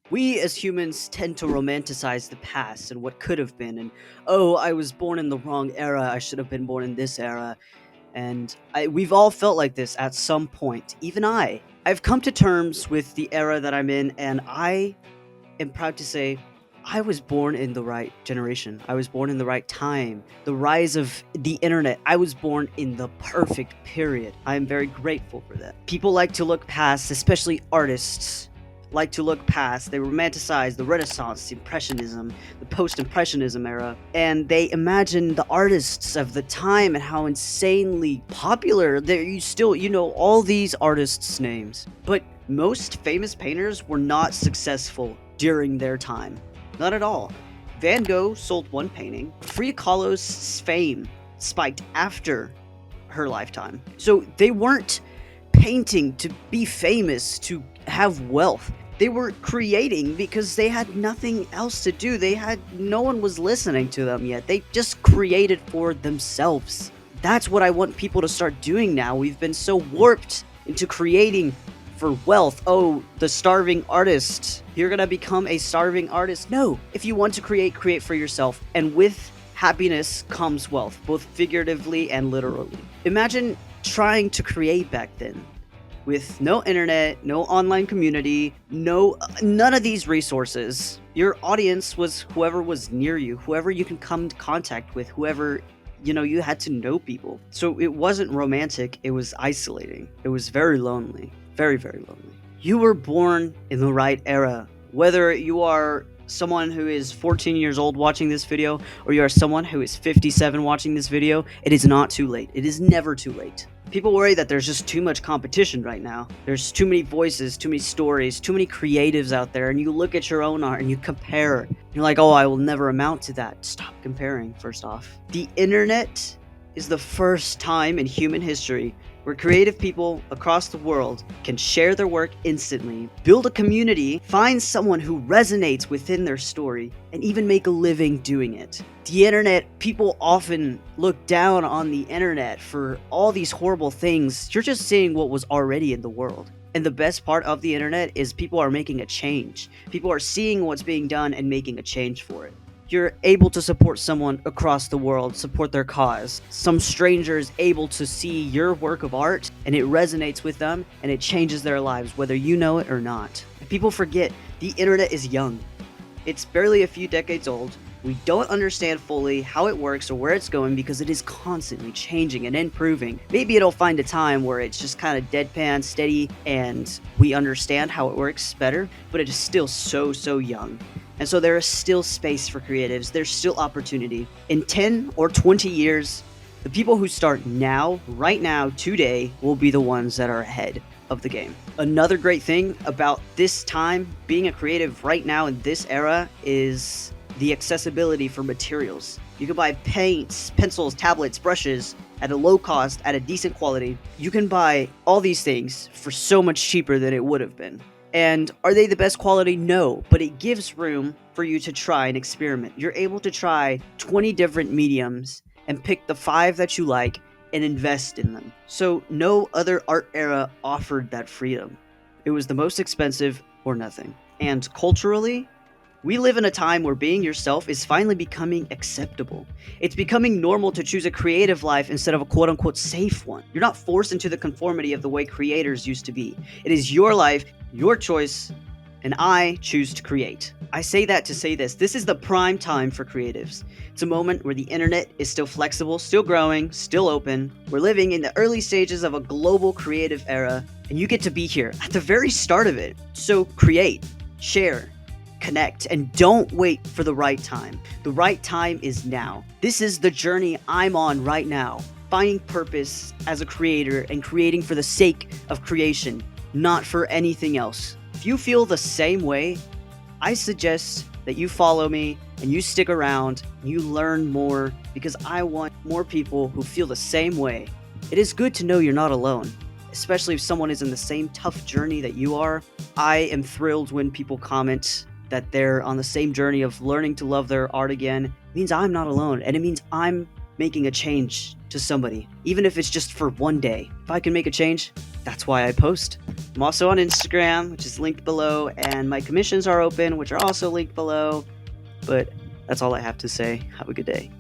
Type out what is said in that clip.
We as humans tend to romanticize the past and what could have been, and oh, I was born in the wrong era, I should have been born in this era. We've all felt like this at some point, even I. I've come to terms with the era that I'm in, and I am proud to say I was born in the right generation. I was born in the right time. The rise of the internet, I was born in the perfect period. I am very grateful for that. People like to look past, especially artists, like to look past. They romanticize the Renaissance, the Impressionism, the post-Impressionism era, and they imagine the artists of the time and how insanely popular they you still you know all these artists' names. But most famous painters were not successful during their time. Not at all. Van Gogh sold one painting. Frida Kahlo's fame spiked after her lifetime. So they weren't painting to be famous, to have wealth. They were creating because they had nothing else to do. No one was listening to them yet. They just created for themselves. That's what I want people to start doing now. We've been so warped into creating for wealth. Oh, the starving artist. You're gonna become a starving artist. No, if you want to create, create for yourself. And with happiness comes wealth, both figuratively and literally. Imagine trying to create back then with no internet, no online community, none of these resources. Your audience was whoever was near you, whoever you can come to contact with, whoever you had to know people. So it wasn't romantic, it was isolating. It was very lonely. Very, very lonely. You were born in the right era. Whether you are someone who is 14 years old watching this video, or you are someone who is 57 watching this video, it is not too late. It is never too late. People worry that there's just too much competition right now. There's too many voices, too many stories, too many creatives out there, and you look at your own art and you compare. You're like, oh, I will never amount to that. Stop comparing, first off. The internet is the first time in human history where creative people across the world can share their work instantly, build a community, find someone who resonates within their story, and even make a living doing it. The internet, people often look down on the internet for all these horrible things. You're just seeing what was already in the world. And the best part of the internet is people are making a change. People are seeing what's being done and making a change for it. You're able to support someone across the world, support their cause. Some stranger is able to see your work of art and it resonates with them and it changes their lives, whether you know it or not. People forget the internet is young. It's barely a few decades old. We don't understand fully how it works or where it's going because it is constantly changing and improving. Maybe it'll find a time where it's just kind of deadpan, steady, and we understand how it works better, but it is still so young. And so there is still space for creatives. There's still opportunity. In 10 or 20 years, the people who start now, right now, today, will be the ones that are ahead of the game. Another great thing about this time, being a creative right now in this era, is the accessibility for materials. You can buy paints, pencils, tablets, brushes at a low cost, at a decent quality. You can buy all these things for so much cheaper than it would have been. And are they the best quality? No, but it gives room for you to try and experiment. You're able to try 20 different mediums and pick the 5 that you like and invest in them. So no other art era offered that freedom. It was the most expensive or nothing. And culturally, we live in a time where being yourself is finally becoming acceptable. It's becoming normal to choose a creative life instead of a quote-unquote safe one. You're not forced into the conformity of the way creators used to be. It is your life, your choice, and I choose to create. I say that to say this. This is the prime time for creatives. It's a moment where the internet is still flexible, still growing, still open. We're living in the early stages of a global creative era, and you get to be here at the very start of it. So create, share, connect, and don't wait for the right time. The right time is now. This is the journey I'm on right now, finding purpose as a creator and creating for the sake of creation, not for anything else. If you feel the same way, I suggest that you follow me and you stick around and you learn more, because I want more people who feel the same way. It is good to know you're not alone, especially if someone is in the same tough journey that you are. I am thrilled when people comment that they're on the same journey of learning to love their art again. It means I'm not alone, and it means I'm making a change to somebody, even if it's just for one day. If I can make a change, that's why I post. I'm also on Instagram, which is linked below, and my commissions are open, which are also linked below. But that's all I have to say. Have a good day.